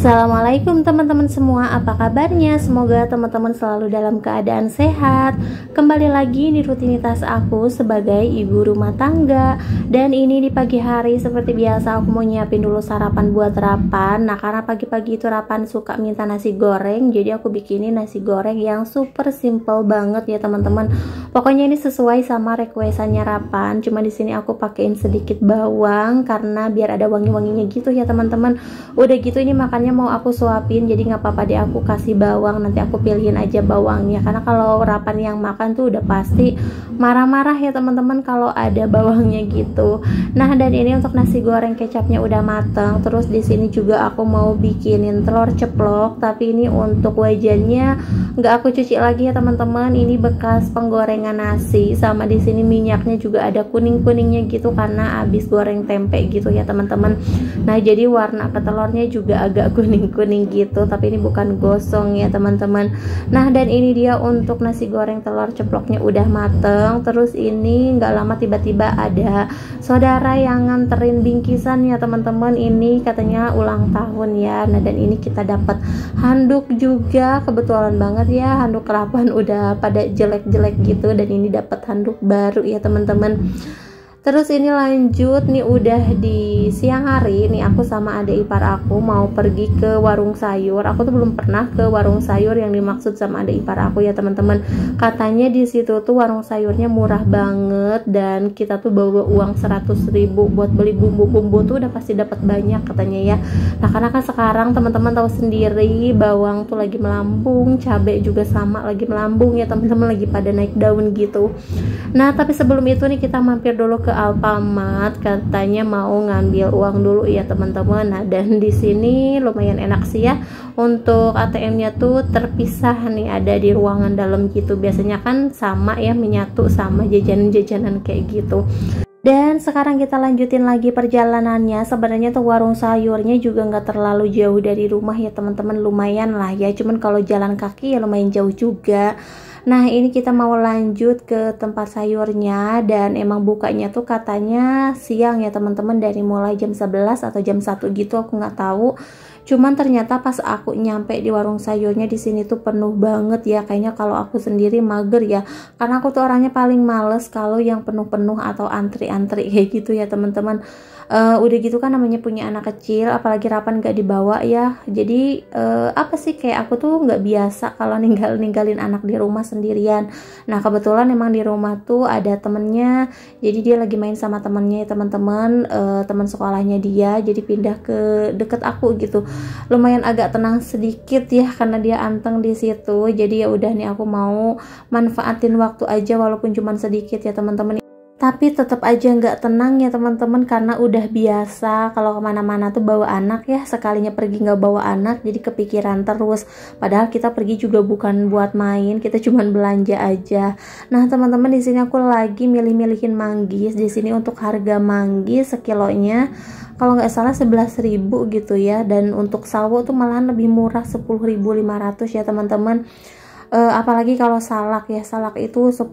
Assalamualaikum teman-teman semua, apa kabarnya? Semoga teman-teman selalu dalam keadaan sehat. Kembali lagi di rutinitas aku sebagai ibu rumah tangga. Dan ini di pagi hari seperti biasa aku mau nyiapin dulu sarapan buat Rapan. Nah karena pagi-pagi itu Rapan suka minta nasi goreng, jadi aku bikinin nasi goreng yang super simple banget ya teman-teman. Pokoknya ini sesuai sama requestannya Rapan. Cuma di sini aku pakein sedikit bawang karena biar ada wangi-wanginya gitu ya teman-teman. Udah gitu ini makannya mau aku suapin, jadi nggak apa-apa deh aku kasih bawang, nanti aku pilihin aja bawangnya karena kalau Rapan yang makan tuh udah pasti marah-marah ya teman-teman kalau ada bawangnya gitu. Nah dan ini untuk nasi goreng kecapnya udah mateng. Terus di sini juga aku mau bikinin telur ceplok, tapi ini untuk wajannya nggak aku cuci lagi ya teman-teman, ini bekas penggorengan nasi. Sama di sini minyaknya juga ada kuning-kuningnya gitu karena habis goreng tempe gitu ya teman-teman. Nah jadi warna ke telurnya juga agak kuning-kuning gitu, tapi ini bukan gosong ya teman-teman. Nah dan ini dia untuk nasi goreng telur ceploknya udah mateng. Terus ini nggak lama tiba-tiba ada saudara yang nganterin bingkisan ya teman-teman, ini katanya ulang tahun ya. Nah dan ini kita dapat handuk juga, kebetulan banget ya handuk Rapan udah pada jelek-jelek gitu, dan ini dapat handuk baru ya teman-teman. Terus ini lanjut nih, udah di siang hari nih aku sama adik ipar aku mau pergi ke warung sayur. Aku tuh belum pernah ke warung sayur yang dimaksud sama adik ipar aku ya teman-teman. Katanya di situ tuh warung sayurnya murah banget dan kita tuh bawa uang 100.000 buat beli bumbu-bumbu tuh udah pasti dapat banyak katanya ya. Nah karena kan sekarang teman-teman tahu sendiri bawang tuh lagi melambung, cabai juga sama lagi melambung ya teman-teman, lagi pada naik daun gitu. Nah tapi sebelum itu nih kita mampir dulu ke Alfamart, katanya mau ngambil uang dulu ya teman-teman. Nah dan di sini lumayan enak sih ya, untuk ATM-nya tuh terpisah nih, ada di ruangan dalam gitu. Biasanya kan sama ya, menyatu sama jajanan-jajanan kayak gitu. Dan sekarang kita lanjutin lagi perjalanannya. Sebenarnya tuh warung sayurnya juga nggak terlalu jauh dari rumah ya teman-teman, lumayan lah ya, cuman kalau jalan kaki ya lumayan jauh juga. Nah ini kita mau lanjut ke tempat sayurnya, dan emang bukanya tuh katanya siang ya teman-teman, dari mulai jam 11 atau jam 1 gitu, aku nggak tahu. Cuman ternyata pas aku nyampe di warung sayurnya di sini tuh penuh banget ya. Kayaknya kalau aku sendiri mager ya, karena aku tuh orangnya paling males kalau yang penuh-penuh atau antri-antri kayak gitu ya teman-teman. Udah gitu kan namanya punya anak kecil, apalagi Rapan gak dibawa ya. Jadi apa sih, kayak aku tuh nggak biasa kalau ninggalin anak di rumah sendirian. Nah kebetulan emang di rumah tuh ada temennya, jadi dia lagi main sama temennya ya teman-teman, teman sekolahnya dia, jadi pindah ke deket aku gitu. Lumayan agak tenang sedikit ya karena dia anteng di situ. Jadi ya udah nih aku mau manfaatin waktu aja walaupun cuma sedikit ya teman-teman. Tapi tetap aja nggak tenang ya teman-teman, karena udah biasa kalau kemana-mana tuh bawa anak ya, sekalinya pergi nggak bawa anak jadi kepikiran terus. Padahal kita pergi juga bukan buat main, kita cuman belanja aja. Nah teman-teman di sini aku lagi milih-milihin manggis. Di sini untuk harga manggis sekilonya kalau nggak salah 11.000 gitu ya, dan untuk sawo tuh malahan lebih murah 10.500 ya teman-teman. Apalagi kalau salak ya, salak itu 10.000.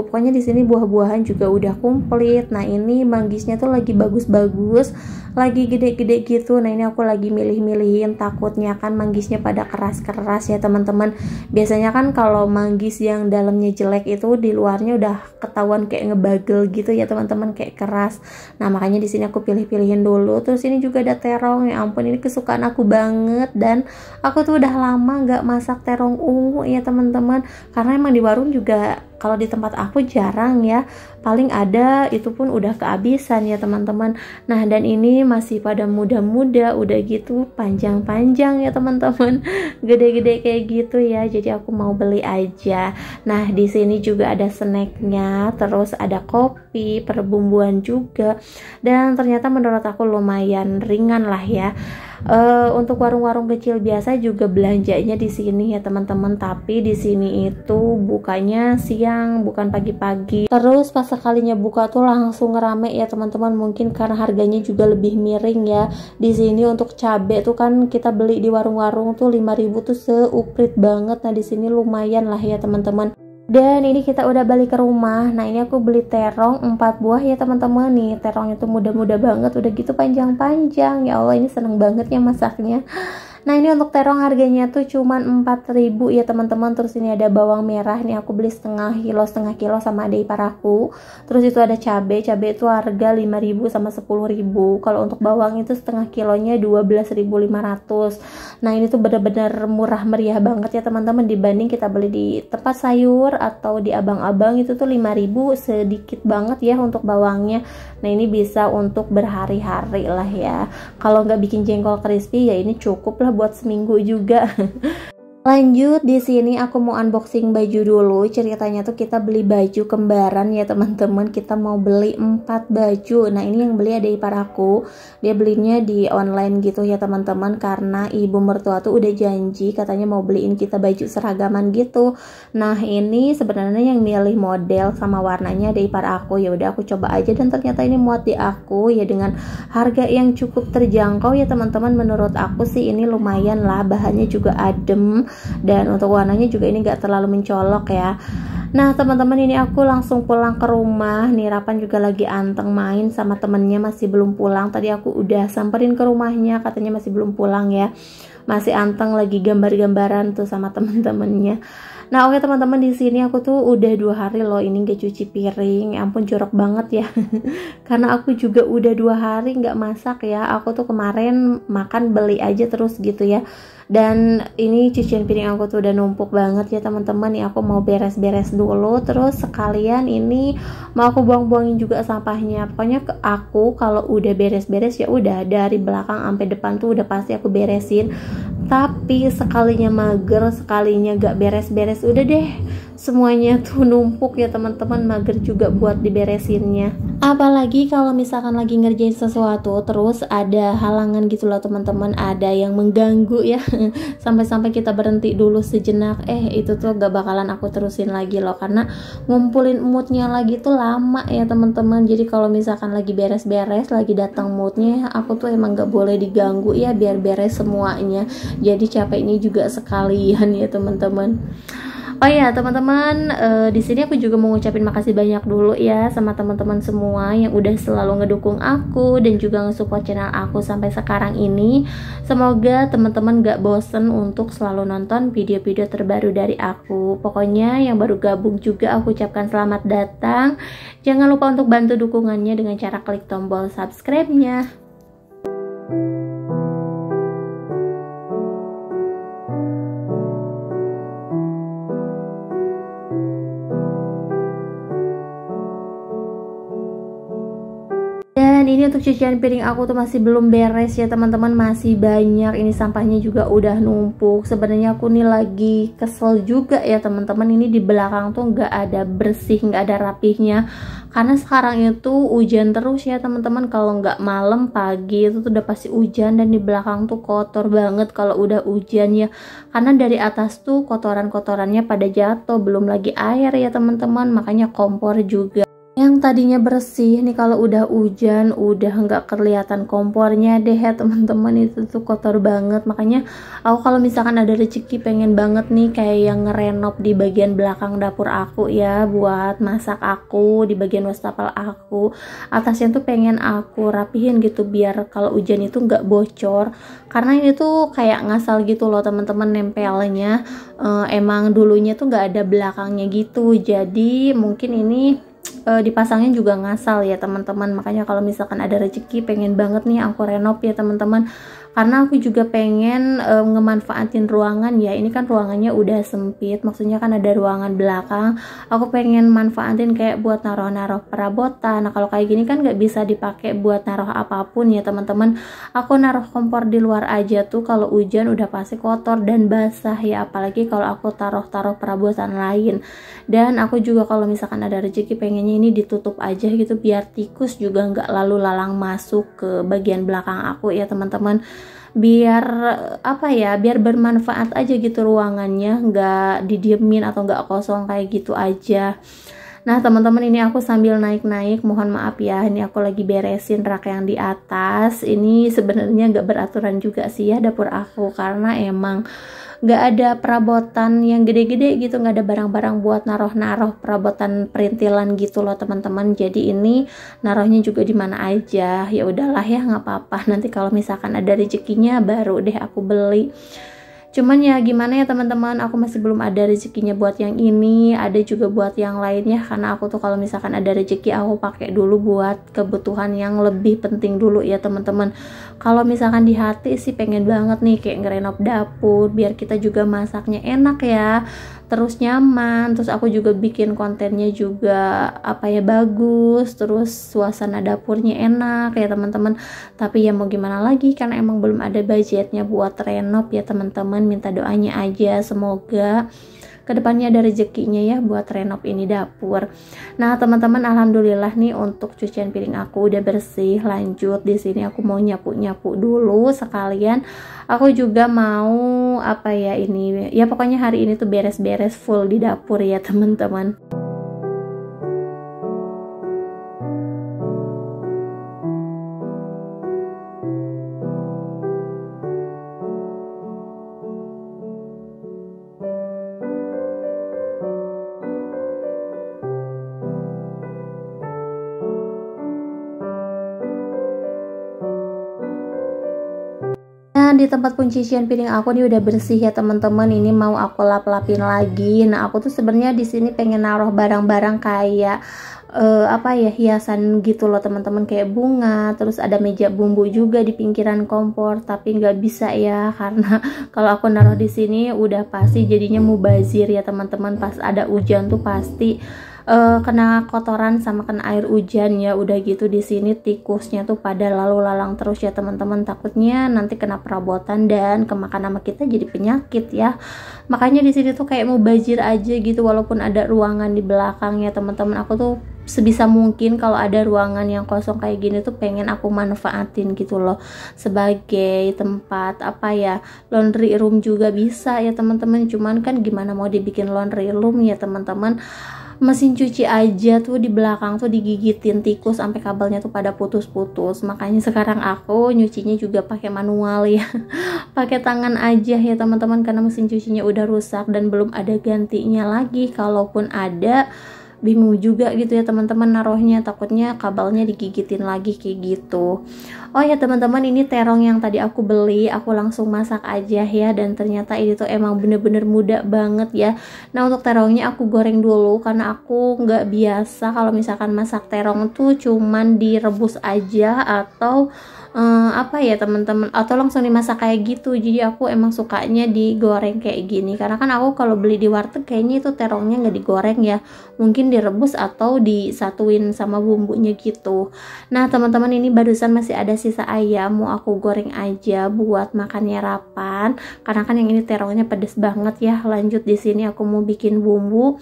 Pokoknya di sini buah-buahan juga udah komplit. Nah ini manggisnya tuh lagi bagus-bagus, lagi gede-gede gitu. Nah ini aku lagi milih-milihin, takutnya kan manggisnya pada keras-keras ya teman-teman. Biasanya kan kalau manggis yang dalamnya jelek itu di luarnya udah ketahuan kayak ngebagel gitu ya teman-teman, kayak keras. Nah makanya di sini aku pilih-pilihin dulu. Terus ini juga ada terong, ya ampun ini kesukaan aku banget, dan aku tuh udah lama nggak masak terong ungu ya teman-teman, karena emang di warung juga kalau di tempat aku jarang ya, paling ada itu pun udah kehabisan ya teman-teman. Nah dan ini masih pada muda-muda, udah gitu panjang-panjang ya teman-teman, gede-gede kayak gitu ya, jadi aku mau beli aja. Nah di sini juga ada snacknya, terus ada kopi, perbumbuan juga, dan ternyata menurut aku lumayan ringan lah ya. Untuk warung-warung kecil biasa juga belanjanya di sini ya teman-teman, tapi di sini itu bukanya siang bukan pagi-pagi. Terus pas sekalinya buka tuh langsung rame ya teman-teman, mungkin karena harganya juga lebih miring ya. Di sini untuk cabai tuh kan kita beli di warung-warung tuh 5.000 tuh seuprit banget. Nah di sini lumayan lah ya teman-teman. Dan ini kita udah balik ke rumah. Nah ini aku beli terong 4 buah ya teman-teman. Nih terongnya tuh muda-muda banget, udah gitu panjang-panjang. Ya Allah ini seneng banget ya masaknya. Nah ini untuk terong harganya tuh cuman 4.000 ya teman-teman. Terus ini ada bawang merah, nih aku beli setengah kilo sama adik ipar aku. Terus itu ada cabai itu harga 5.000 sama 10.000. Kalau untuk bawang itu setengah kilonya 12.500. Nah ini tuh bener-bener murah meriah banget ya teman-teman, dibanding kita beli di tempat sayur atau di abang-abang itu tuh 5.000 sedikit banget ya untuk bawangnya. Nah ini bisa untuk berhari-hari lah ya. Kalau nggak bikin jengkol crispy ya ini cukup lah buat seminggu juga. Lanjut, di sini aku mau unboxing baju dulu. Ceritanya tuh kita beli baju kembaran ya teman-teman. Kita mau beli 4 baju. Nah ini yang beli ada ipar aku. Dia belinya di online gitu ya teman-teman, karena ibu mertua tuh udah janji katanya mau beliin kita baju seragaman gitu. Nah ini sebenarnya yang milih model sama warnanya ada ipar aku. Ya udah aku coba aja dan ternyata ini muat di aku ya, dengan harga yang cukup terjangkau ya teman-teman. Menurut aku sih ini lumayan lah, bahannya juga adem. Dan untuk warnanya juga ini gak terlalu mencolok ya. Nah teman-teman ini aku langsung pulang ke rumah. Nih Rapan juga lagi anteng main sama temennya, masih belum pulang. Tadi aku udah samperin ke rumahnya, katanya masih belum pulang ya, masih anteng lagi gambar-gambaran tuh sama temen-temennya. Nah oke teman-teman, di sini aku tuh udah 2 hari loh ini gak cuci piring. Ya ampun jorok banget ya. Karena aku juga udah 2 hari nggak masak ya. Aku tuh kemarin makan beli aja terus gitu ya. Dan ini cucian piring aku tuh udah numpuk banget ya teman-teman. Nih aku mau beres-beres dulu, terus sekalian ini mau aku buang-buangin juga sampahnya. Pokoknya aku kalau udah beres-beres ya udah dari belakang sampai depan tuh udah pasti aku beresin. Tapi sekalinya mager, sekalinya gak beres-beres, udah deh semuanya tuh numpuk ya teman-teman, mager juga buat diberesinnya. Apalagi kalau misalkan lagi ngerjain sesuatu terus ada halangan gitu loh teman-teman, ada yang mengganggu ya. Sampai-sampai kita berhenti dulu sejenak, itu tuh gak bakalan aku terusin lagi loh, karena ngumpulin moodnya lagi tuh lama ya teman-teman. Jadi kalau misalkan lagi beres-beres, lagi datang moodnya, aku tuh emang gak boleh diganggu ya, biar beres semuanya. Jadi capek ini juga sekalian ya teman-teman. Oh ya teman-teman, di sini aku juga mau ngucapin makasih banyak dulu ya sama teman-teman semua yang udah selalu ngedukung aku dan juga nge-support channel aku sampai sekarang ini. Semoga teman-teman gak bosen untuk selalu nonton video-video terbaru dari aku. Pokoknya yang baru gabung juga aku ucapkan selamat datang. Jangan lupa untuk bantu dukungannya dengan cara klik tombol subscribe-nya. Dan ini untuk cucian piring aku tuh masih belum beres ya teman-teman, masih banyak. Ini sampahnya juga udah numpuk. Sebenarnya aku nih lagi kesel juga ya teman-teman, ini di belakang tuh nggak ada bersih, nggak ada rapihnya. Karena sekarang itu hujan terus ya teman-teman, kalau nggak malam pagi itu tuh udah pasti hujan, dan di belakang tuh kotor banget kalau udah hujan ya. Karena dari atas tuh kotoran-kotorannya pada jatuh, belum lagi air ya teman-teman, makanya kompor juga yang tadinya bersih nih kalau udah hujan udah nggak kelihatan kompornya deh ya teman-teman, itu tuh kotor banget. Makanya aku kalau misalkan ada rezeki pengen banget nih kayak yang ngerenov di bagian belakang dapur aku ya, buat masak aku di bagian wastafel aku. Atasnya tuh pengen aku rapihin gitu biar kalau hujan itu nggak bocor, karena ini tuh kayak ngasal gitu loh teman-teman nempelnya. Emang dulunya tuh nggak ada belakangnya gitu, jadi mungkin ini dipasangnya juga ngasal ya teman-teman. Makanya kalau misalkan ada rezeki pengen banget nih aku renov ya teman-teman, karena aku juga pengen ngemanfaatin ruangan ya. Ini kan ruangannya udah sempit, maksudnya kan ada ruangan belakang, aku pengen manfaatin kayak buat naruh-naruh perabotan. Nah kalau kayak gini kan nggak bisa dipakai buat naruh apapun ya teman-teman. Aku naruh kompor di luar aja tuh kalau hujan udah pasti kotor dan basah ya, apalagi kalau aku taruh-taruh perabotan lain. Dan aku juga kalau misalkan ada rezeki pengennya ini ditutup aja gitu, biar tikus juga nggak lalu lalang masuk ke bagian belakang aku ya teman-teman. Biar apa ya, biar bermanfaat aja gitu ruangannya, nggak didiemin atau nggak kosong kayak gitu aja. Nah teman-teman, ini aku sambil naik-naik, mohon maaf ya, ini aku lagi beresin rak yang di atas. Ini sebenarnya nggak beraturan juga sih ya dapur aku, karena emang nggak ada perabotan yang gede-gede gitu, nggak ada barang-barang buat naruh-naruh perabotan perintilan gitu loh teman-teman. Jadi ini naruhnya juga di mana aja. Ya udahlah ya, nggak apa-apa, nanti kalau misalkan ada rezekinya baru deh aku beli. Cuman ya gimana ya teman-teman, aku masih belum ada rezekinya buat yang ini, ada juga buat yang lainnya, karena aku tuh kalau misalkan ada rezeki aku pakai dulu buat kebutuhan yang lebih penting dulu ya teman-teman. Kalau misalkan di hati sih pengen banget nih kayak ngerenov dapur biar kita juga masaknya enak ya, terus nyaman, terus aku juga bikin kontennya juga apa ya, bagus, terus suasana dapurnya enak ya teman-teman. Tapi ya mau gimana lagi, karena emang belum ada budgetnya buat renov ya teman-teman. Minta doanya aja, semoga kedepannya ada rezekinya ya buat renov ini dapur. Nah teman-teman, alhamdulillah nih untuk cucian piring aku udah bersih. Lanjut di sini aku mau nyapu-nyapu dulu sekalian. Aku juga mau apa ya, ini ya pokoknya hari ini tuh beres-beres full di dapur ya teman-teman. Di tempat pencucian piring aku nih udah bersih ya teman-teman. Ini mau aku lap-lapin lagi. Nah aku tuh sebenarnya di sini pengen naruh barang-barang kayak apa ya, hiasan gitu loh teman-teman, kayak bunga, terus ada meja bumbu juga di pinggiran kompor, tapi nggak bisa ya karena kalau aku naruh di sini udah pasti jadinya mubazir ya teman-teman. Pas ada hujan tuh pasti kena kotoran sama kena air hujan ya. Udah gitu di sini tikusnya tuh pada lalu lalang terus ya teman-teman, takutnya nanti kena perabotan dan kemakan sama kita jadi penyakit ya. Makanya di sini tuh kayak mau bajir aja gitu, walaupun ada ruangan di belakang ya teman-teman. Aku tuh sebisa mungkin kalau ada ruangan yang kosong kayak gini tuh pengen aku manfaatin gitu loh sebagai tempat apa ya, laundry room juga bisa ya teman-teman. Cuman kan gimana mau dibikin laundry room ya teman-teman, mesin cuci aja tuh di belakang tuh digigitin tikus sampai kabelnya tuh pada putus-putus. Makanya sekarang aku nyucinya juga pakai manual ya pakai tangan aja ya teman-teman, karena mesin cucinya udah rusak dan belum ada gantinya lagi. Kalaupun ada, bingung juga gitu ya teman-teman naruhnya, takutnya kabelnya digigitin lagi kayak gitu. Oh ya teman-teman, ini terong yang tadi aku beli, aku langsung masak aja ya, dan ternyata ini tuh emang bener-bener mudah banget ya. Nah untuk terongnya aku goreng dulu karena aku nggak biasa kalau misalkan masak terong tuh cuman direbus aja atau apa ya teman-teman, atau langsung dimasak kayak gitu. Jadi aku emang sukanya digoreng kayak gini, karena kan aku kalau beli di warteg kayaknya itu terongnya nggak digoreng ya, mungkin direbus atau disatuin sama bumbunya gitu. Nah teman-teman, ini barusan masih ada sisa ayam, mau aku goreng aja buat makannya rapan, karena kan yang ini terongnya pedes banget ya. Lanjut di sini aku mau bikin bumbu.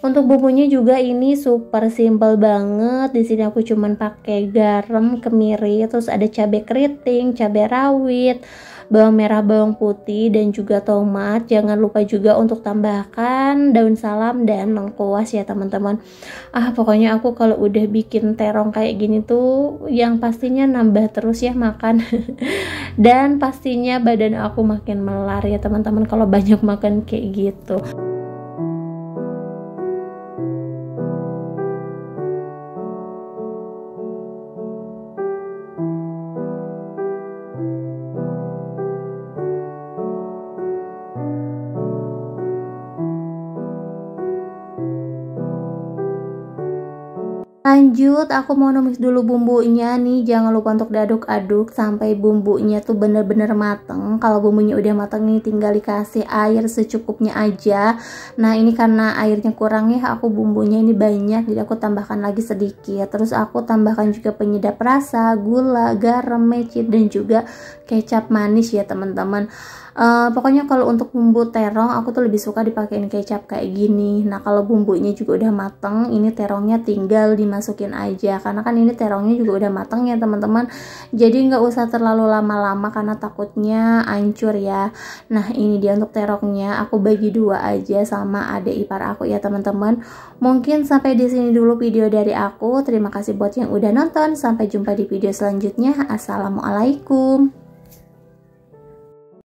Untuk bumbunya juga ini super simple banget. Di sini aku cuman pakai garam, kemiri, terus ada cabai keriting, cabai rawit, bawang merah, bawang putih, dan juga tomat. Jangan lupa juga untuk tambahkan daun salam dan lengkuas ya teman-teman. Pokoknya aku kalau udah bikin terong kayak gini tuh yang pastinya nambah terus ya makan. Dan pastinya badan aku makin melar ya teman-teman kalau banyak makan kayak gitu. Lanjut, aku mau numis dulu bumbunya nih. Jangan lupa untuk diaduk-aduk sampai bumbunya tuh bener-bener mateng. Kalau bumbunya udah mateng nih, tinggal dikasih air secukupnya aja. Nah ini karena airnya kurang ya, aku bumbunya ini banyak, jadi aku tambahkan lagi sedikit. Terus aku tambahkan juga penyedap rasa, gula, garam, mecin, dan juga kecap manis ya teman-teman. Pokoknya kalau untuk bumbu terong aku tuh lebih suka dipakein kecap kayak gini. Nah kalau bumbunya juga udah mateng, ini terongnya tinggal dimasukin aja, karena kan ini terongnya juga udah mateng ya teman-teman. Jadi nggak usah terlalu lama-lama karena takutnya hancur ya. Nah ini dia untuk terongnya, aku bagi dua aja sama adik ipar aku ya teman-teman. Mungkin sampai di sini dulu video dari aku. Terima kasih buat yang udah nonton. Sampai jumpa di video selanjutnya. Assalamualaikum.